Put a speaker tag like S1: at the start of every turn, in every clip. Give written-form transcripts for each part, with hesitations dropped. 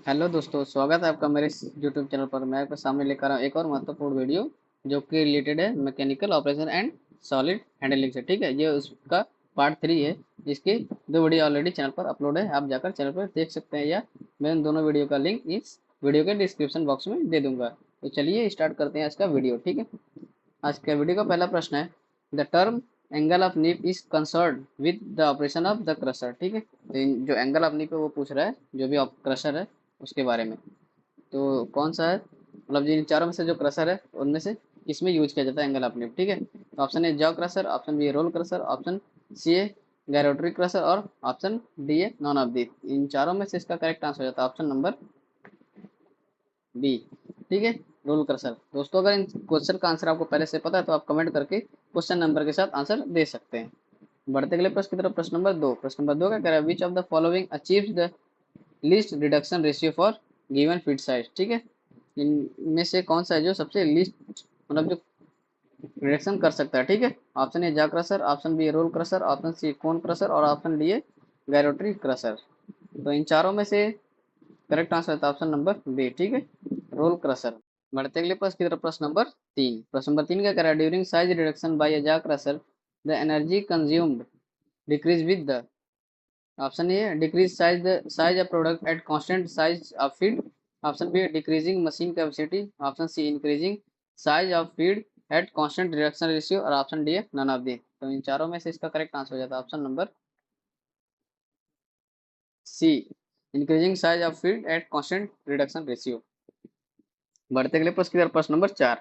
S1: Hello दोस्तों, स्वागत है आपका मेरे इस यूट्यूब चैनल पर। मैं आपके सामने लेकर आया हूँ एक और महत्वपूर्ण वीडियो जो कि रिलेटेड है mechanical operation and solid handling से। ठीक है, ये उसका पार्ट 3 है। इसकी 2 वीडियो ऑलरेडी चैनल पर अपलोड है, आप जाकर चैनल पर देख सकते हैं, या मैं उन दोनों वीडियो का लिंक इस वीडियो के डिस्क्रिप्शन बॉक्स में दे दूंगा। तो चलिए स्टार्ट करते हैं इसका वीडियो। ठीक है, आज के वीडियो का पहला प्रश्न है, द टर्म एंगल ऑफ नीप is concern with the operation of the crusher. ठीक है, तो जो एंगल ऑफ नीप है वो पूछ रहा है, जो भी क्रशर है उसके बारे में। तो कौन सा है, मतलब इन चारों में से जो क्रशर है उनमें से किसमें यूज किया जाता है एंगल ऑफ नीप। ठीक है, तो option A jaw crusher, option B roll crusher, option C है गैरोट्री क्रशर, और ऑप्शन डी है नॉन ऑफ दी। इन चारों में से इसका करेक्ट आंसर हो जाता है ऑप्शन नंबर बी। ठीक है, रोल क्रशर। दोस्तों, अगर इन क्वेश्चन का आंसर आपको पहले से पता है तो आप कमेंट करके क्वेश्चन नंबर के साथ आंसर दे सकते हैं। बढ़ते अगले प्रश्न की तरफ। प्रश्न नंबर 2 क्या कह रहा है, which of the following achieves the least reduction ratio for given feet size. ठीक है, इनमें से कौन सा है जो सबसे लीस्ट, मतलब जो रिडक्शन कर सकता है। ठीक है, option A jaw crusher, option B roll crusher, option C cone crusher, और ऑप्शन डी है गैरोट्री क्रशर। तो इन चारों में से करेक्ट आंसर है ऑप्शन नंबर बी। ठीक है, रोल क्रशर। बढ़ते अगले प्रश्न की तरफ। प्रश्न नंबर 3 क्या कह रहा है, during size reduction by a jaw crusher the energy consumed decrease with the. Option A decrease size of product at constant size of feed, option B decreasing machine capacity, option C increasing size of feed at constant reduction ratio, और option D है none of the. तो इन चारों में से इसका correct answer हो जाता है option number C, increasing size of feed at constant reduction ratio. बढ़ते अगले प्रश्न की तरफ। प्रश्न नंबर 4,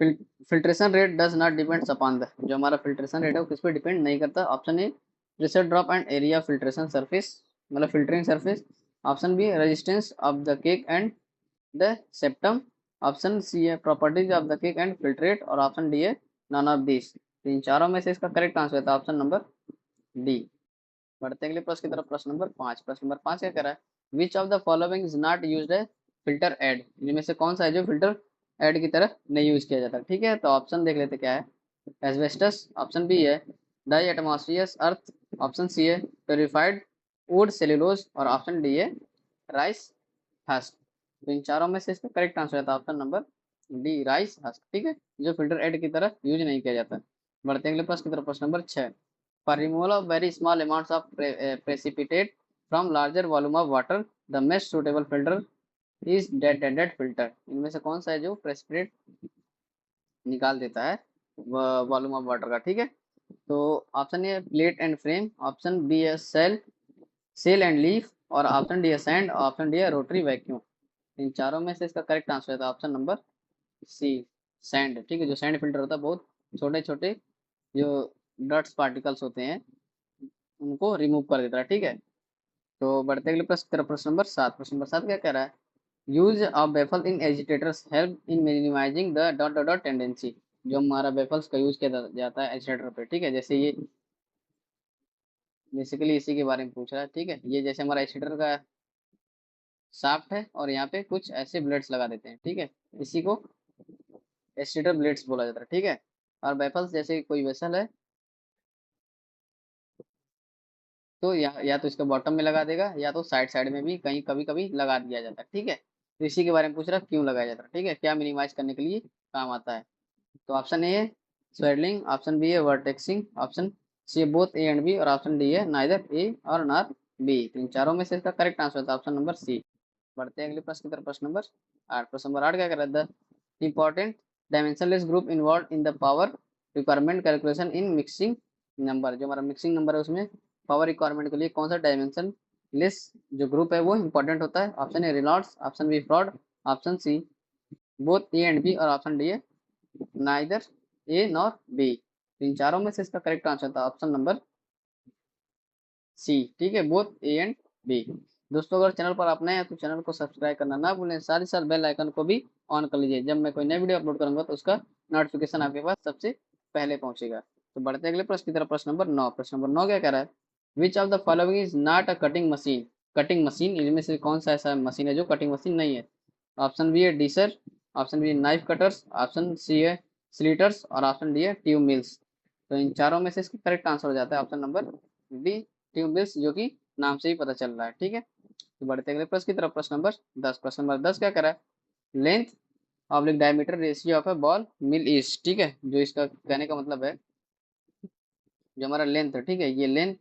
S1: filtration rate does not depends upon the. जो हमारा फिल्ट्रेशन रेट है वो किस पे डिपेंड नहीं करता। Option A pressure drop and area filtration surface, मतलब filtering surface, option B resistance of the cake and the septum, option C है properties of the cake and filtrate, और ऑप्शन डी है नॉन ऑफ दिस। तो इन चारों में से इसका करेक्ट आंसर होता है ऑप्शन नंबर डी। बढ़ते अगले प्रश्न की तरफ। प्रश्न नंबर 5 क्या कह रहा है, which of the following is not used है फिल्टर एड। इनमें से कौन सा है जो फिल्टर एड की तरह नहीं यूज किया जाता। ठीक है, तो ऑप्शन देख लेते क्या है, एस्बेस्टस, ऑप्शन बी है डाई एटमॉस्फियस अर्थ, ऑप्शन सी है प्योरीफाइड वुड सेल्यूलोज, और ऑप्शन डी है राइस हस्क। तो इन चारों में से इसका करेक्ट आंसर आता है option number D, rice husk. ठीक है, जो फिल्टर एड की तरह यूज नहीं किया जाता। बढ़ते अगले प्रश्न की तरफ। प्रश्न number 6, for removal of very small amounts of precipitate from larger volume of water, the most suitable filter is dead filter। इनमें से कौन सा है जो प्रेसिपिटेट निकाल देता है वॉल्यूम ऑफ वाटर का। ठीक है, तो option A plate and frame, option B है सेल एंड लीफ, और ऑप्शन डी है सैंड, ऑप्शन डी है रोटरी वैक्यूम। इन चारों में से इसका करेक्ट आंसर है ऑप्शन नंबर सी, सैंड। ठीक है, जो सैंड फिल्टर होता है बहुत छोटे छोटे जो डस्ट पार्टिकल्स होते हैं उनको रिमूव कर देता है। ठीक है, तो बढ़ते अगले प्रश्न की तरफ। प्रश्न नंबर 7 क्या कह रहा है, use of baffle in agitators help in minimising the dot dot dot tendency. जो हमारा बेफल्स का यूज किया जाता है एजिटेटर पे। ठीक है, जैसे ये बेसिकली इसी के बारे में पूछ रहा है। ठीक है, ये जैसे हमारा एजिटेटर का शाफ्ट है और यहाँ पे कुछ ऐसे ब्लेड्स लगा देते हैं। ठीक है, इसी को एजिटेटर ब्लेड्स बोला जाता है। ठीक है, और बेफल्स जैसे कोई वेसल है तो या तो इसके बॉटम में लगा देगा, या तो साइड साइड में भी कहीं कभी कभी लगा दिया जाता है। ठीक है, तो इसी के बारे में पूछ रहा है क्यों लगाया जाता है। ठीक है, क्या मिनिमाइज करने के लिए काम आता है। तो ऑप्शन ए है स्वेडलिंग, ऑप्शन बी है वर्टेक्सिंग, ऑप्शन सी है बोथ ए एंड बी, और ऑप्शन डी है नाइदर ए और नॉट बी। तो इन चारों में से इसका करेक्ट आंसर होता है ऑप्शन नंबर सी। बढ़ते हैं अगले प्रश्न की तरफ। प्रश्न नंबर 8। प्रश्न नंबर 8 क्या कर रहा है, the important dimensionless group involve in the power requirement calculation in mixing number. जो हमारा मिक्सिंग नंबर है उसमें पावर रिक्वायरमेंट के लिए कौन सा डायमेंशन लेस जो ग्रुप है वो इंपॉर्टेंट होता है। Option A Reynolds, option B Froude, option C both A and B, और ऑप्शन डी है नाइदर ए नॉर बी। इन चारों में से इसका करेक्ट आंसर था ऑप्शन नंबर सी। ठीक है, बोथ ए एंड बी। दोस्तों, अगर चैनल पर आप नए हैं तो चैनल को सब्सक्राइब करना ना भूलें, साथ ही साथ बेल आइकन को भी ऑन कर लीजिए। जब मैं कोई नई वीडियो अपलोड करूंगा तो उसका नोटिफिकेशन आपके पास सबसे पहले पहुंचेगा। तो बढ़ते अगले प्रश्न की तरफ। प्रश्न नंबर 9। प्रश्न नंबर 9 क्या कह रहा है, which of the following is not a cutting machine. Cutting machine, इनमें से कौन सा ऐसा मशीन है जो कटिंग मशीन नहीं है। ऑप्शन बी है डीसर, ऑप्शन बी है नाइफ कटर्स, ऑप्शन सी है स्लीटर्स, और ऑप्शन डी है ट्यूब मिल्स। तो इन चारों में से इसका करेक्ट आंसर हो जाता है option number B, tube mills, जो कि नाम से ही पता चल रहा है। ठीक है, तो बढ़ते अगले प्रश्न की तरफ। प्रश्न नंबर 10। प्रश्न नंबर 10 क्या करा है? Length oblique diameter ratio of A ball mill is, ठीक है, जो इसका कहने का मतलब है जो हमारा लेंथ है, ठीक है, ये लेंथ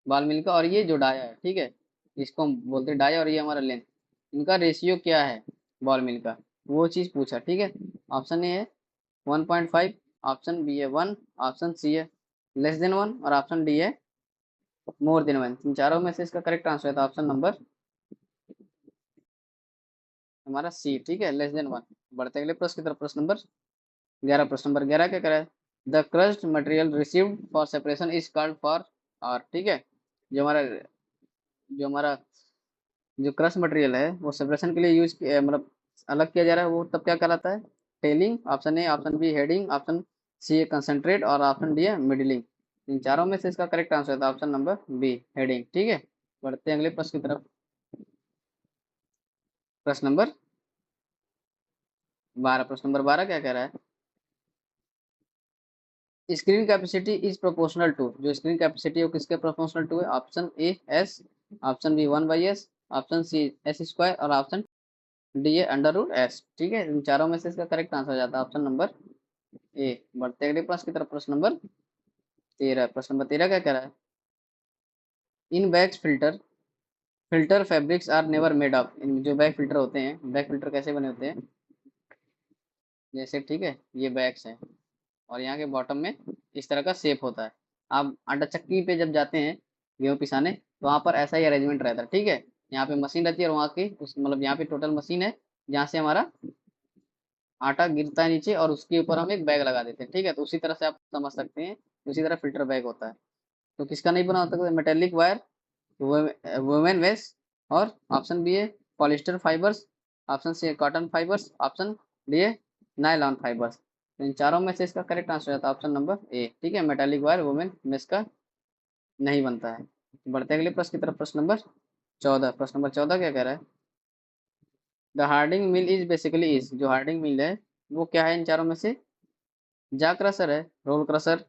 S1: बॉल मिल का और ये जो डाया है, ठीक है, इसको हम बोलते हैं डाया और ये हमारा लेंथ, इनका रेशियो क्या है बॉल मिल का, वो चीज़ पूछा, ठीक है। ऑप्शन ए है 1.5, ऑप्शन बी है 1, ऑप्शन सी है लेस देन 1 और ऑप्शन डी है मोर देन 1। इन चारों में से इसका करेक्ट आंसर है तो ऑप्शन नंबर हमारा सी, ठीक है, लेस देन 1। बढ़ते अगले प्रश्न की तरफ। प्रश्न नंबर 11। प्रश्न नंबर 11 क्या करा है? The crushed material received for separation is called for R, ठीक है, जो हमारा जो क्रस्ट मटेरियल है वो सेपरेशन के लिए यूज मतलब अलग किया जा रहा है, वो तब क्या कहलाता है? Tailing, option A, option B heading, option C है कंसंट्रेट और ऑप्शन डी है मिडलिंग। इन चारों में से इसका करेक्ट आंसर है ऑप्शन नंबर बी हेडिंग, ठीक है। बढ़ते हैं अगले प्रश्न की तरफ। प्रश्न नंबर 12। प्रश्न नंबर 12 क्या कह रहा है? Screen capacity is proportional to, जो स्क्रीन कैपेसिटी है वो किसके प्रोपोर्शनल टू है? Option A S, option B 1/s, option C S square और ऑप्शन डी है अंडर रूट एस, ठीक है। इन चारों में से इसका करेक्ट आंसर हो जाता है ऑप्शन नंबर ए। बढ़ते अगले प्रश्न की तरफ। प्रश्न नंबर 13। प्रश्न नंबर 13 क्या कह रहा है? In bags filter filter fabrics are never made of, इन जो बैग फिल्टर होते हैं, बैग फिल्टर कैसे बने होते हैं? जैसे, ठीक है, ये बैग्स हैं और यहाँ के बॉटम में इस तरह का शेप होता है। आप आटा चक्की पे जब जाते हैं गेहूँ पिसाने तो वहाँ पर ऐसा ही अरेंजमेंट रहता है, ठीक है। यहाँ पे मशीन रहती है और वहाँ की उस मतलब यहाँ पे टोटल मशीन है जहाँ से हमारा आटा गिरता है नीचे और उसके ऊपर हम एक बैग लगा देते हैं, ठीक है। तो उसी तरह से आप समझ सकते हैं, उसी तरह फिल्टर बैग होता है। तो किसका नहीं बना होता? मेटेलिक वायर, वुमेन वेस्ट और ऑप्शन बी है पॉलिस्टर फाइबर्स, ऑप्शन सी है कॉटन फाइबर्स, ऑप्शन डी है नायलॉन फाइबर्स। तो इन चारों में से इसका करेक्ट आंसर आता है ऑप्शन नंबर ए, ठीक है, मेटालिक वायर वुमेन वेस्ट का नहीं बनता है। बढ़ते अगले प्रश्न की तरफ। प्रश्न नंबर 14। प्रश्न नंबर 14 क्या कह रहा है? The Hardinge mill is basically is, जो हार्डिंग मिल है वो क्या है इन चारों में से? जा क्रशर है, रोल क्रशर,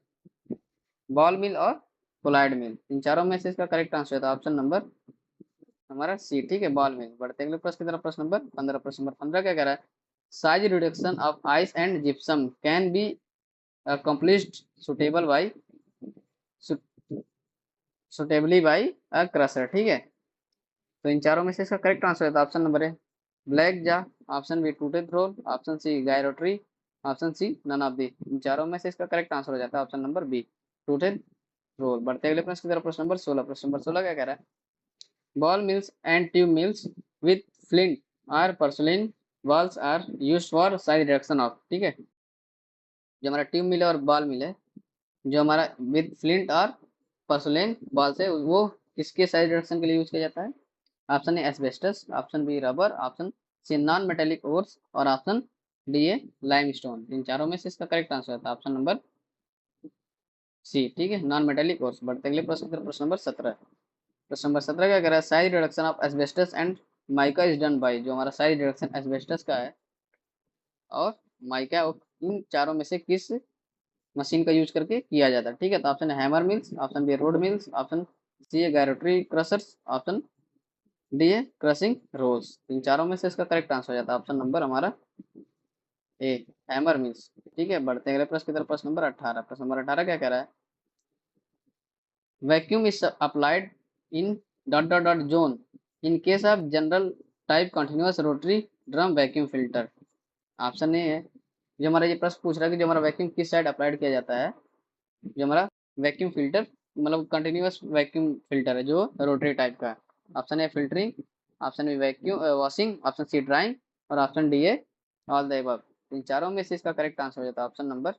S1: बॉल मिल और कोलाइड मिल। इन चारों में से इसका करेक्ट आंसर था ऑप्शन नंबर हमारा सी, ठीक है, बॉल मिल। बढ़ते अगले प्रश्न की तरफ। प्रश्न नंबर 15। प्रश्न नंबर 15 क्या कह रहा है? Size reduction of ice and gypsum can be accomplished suitable by suitably by a crusher, ठीक है। तो इन चारों में से इसका करेक्ट आंसर है option number A Blake jaw, option B toothed roll, option C gyratory, option C none of the. इन चारों में से इसका करेक्ट आंसर हो जाता है option number B toothed roll. बढ़ते अगले प्रश्न की तरफ। प्रश्न नंबर 16। प्रश्न नंबर 16 क्या कह रहा है? Ball mills and tube mills with flint or porcelain balls are used for size reduction of, ठीक है, जो हमारा ट्यूब मिल है और बॉल मिल है जो हमारा विद फ्लिंट और porcelain balls है वो किसके साइज रिडक्शन के लिए यूज किया जाता है? Option A asbestos, option B rubber, option C non metallic ores और ऑप्शन डी है लाइमस्टोन। इन चारों में से इसका करेक्ट आंसर था ऑप्शन नंबर सी, ठीक है, नॉन मेटेलिक ओर्स। बढ़ते अगले प्रश्न पर। प्रश्न नंबर 17। प्रश्न नंबर 17 क्या कह रहा है? Size reduction of asbestos and mica is done by, जो हमारा साइज रिडक्शन एस्बेस्टस का है और माइका, इन चारों में से किस मशीन का यूज करके किया जाता है, ठीक है। तो ऑप्शन है hammer mills, option B rod mills, option C है गायरोट्री क्रशर्स, ऑप्शन डी है क्रशिंग रोल्स। इन चारों में से इसका करेक्ट आंसर हो जाता है ऑप्शन नंबर हमारा ए हैमर मिल्स, ठीक है। बढ़ते अगले प्रश्न की तरफ। प्रश्न नंबर 18। प्रश्न नंबर 18 क्या कह रहा है? Vacuum is applied in dot dot dot zone in case of general type continuous rotary drum vacuum filter. Option A है, जो हमारा ये प्रश्न पूछ रहा है कि जो हमारा वैक्यूम किस साइड अप्लाइड किया जाता है, जो हमारा वैक्यूम फिल्टर मतलब कंटिन्यूअस वैक्यूम फिल्टर है जो रोटरी टाइप का है। Option A filtering, option B vacuum washing, option C drying और ऑप्शन डी है ऑल द अबव। इन चारों में से इसका करेक्ट आंसर हो जाता है ऑप्शन नंबर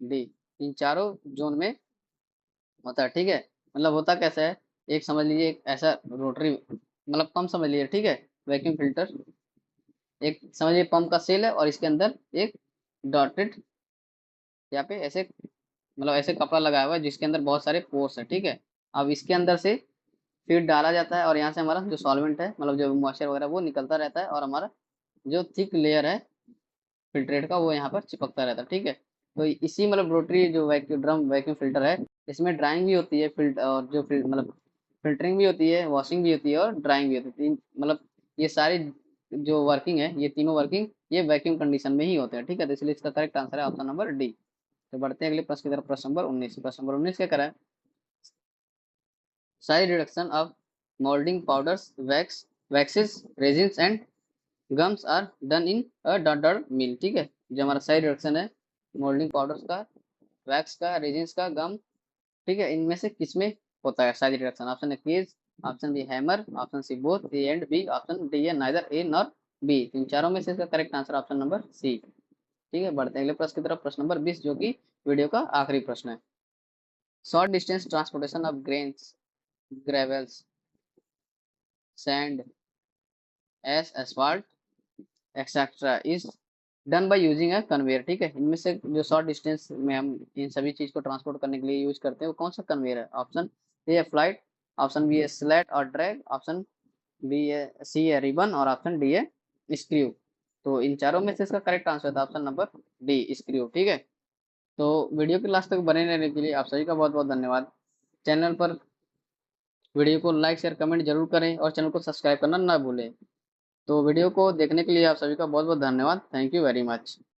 S1: डी, इन चारों जोन में होता है, ठीक है। मतलब होता कैसा है, एक समझ लीजिए एक ऐसा रोटरी मतलब पंप समझ लीजिए, ठीक है, वैक्यूम फिल्टर एक समझिए पंप का सेल है और इसके अंदर एक डॉटेड यहाँ पे ऐसे मतलब ऐसे कपड़ा लगाया हुआ है जिसके अंदर बहुत सारे पोर्स है, ठीक है। अब इसके अंदर से फीड डाला जाता है और यहाँ से हमारा जो सॉल्वेंट है मतलब जो मॉइस्चर वगैरह वो निकलता रहता है और हमारा जो थिक लेयर है फिल्ट्रेट का वो यहाँ पर चिपकता रहता है, ठीक है। तो इसी मतलब रोटरी जो वैक्यूम ड्रम वैक्यूम फिल्टर है इसमें ड्राइंग भी होती है फिल्ट और जो मतलब फिल्टरिंग भी होती है, वॉशिंग भी होती है और ड्राइंग भी होती है। मतलब ये सारी जो वर्किंग है, ये तीनों वर्किंग ये वैक्यूम कंडीशन में ही होते हैं, ठीक है। तो इसलिए इसका करेक्ट आंसर है ऑप्शन नंबर डी। तो बढ़ते हैं अगले प्रश्न की तरफ। प्रश्न नंबर 19। प्रश्न नंबर 19 क्या करा है? Size reduction of moulding powders, waxes, resins and gums are done in a dot dot mill, ठीक है। जो हमारा साइड रिडक्शन है मोल्डिंग पाउडर्स का, वैक्स का, रेजिन्स का, गम, ठीक है, इनमें से किसमें होता है size reduction? Option A cage, option B hammer, option C both A and B, option D है नाइदर ए नॉर बी। इन चारों में से इसका correct answer option number C, ठीक है। बढ़ते हैं अगले प्रश्न की तरफ। प्रश्न नंबर 20 जो कि वीडियो का आखिरी प्रश्न है। Short distance transportation of grains, gravels, sand, S asphalt etcetera is done by using a conveyor, ठीक है। इनमें से जो शॉर्ट डिस्टेंस में हम इन सभी चीज को ट्रांसपोर्ट करने के लिए यूज करते हैं वो कौन सा कन्वेयर है? ऑप्शन ए है फ्लाइट, ऑप्शन बी है स्लैट और ड्रैग, ऑप्शन बी है सी है रिबन और ऑप्शन डी है स्क्रू। तो इन चारों में से इसका करेक्ट आंसर था ऑप्शन नंबर डी, स्क्रू, ठीक है। तो वीडियो के लास्ट तक बने रहने के लिए आप सभी का बहुत बहुत धन्यवाद। चैनल पर वीडियो को लाइक शेयर कमेंट जरूर करें और चैनल को सब्सक्राइब करना ना भूलें। तो वीडियो को देखने के लिए आप सभी का बहुत बहुत धन्यवाद। Thank you very much.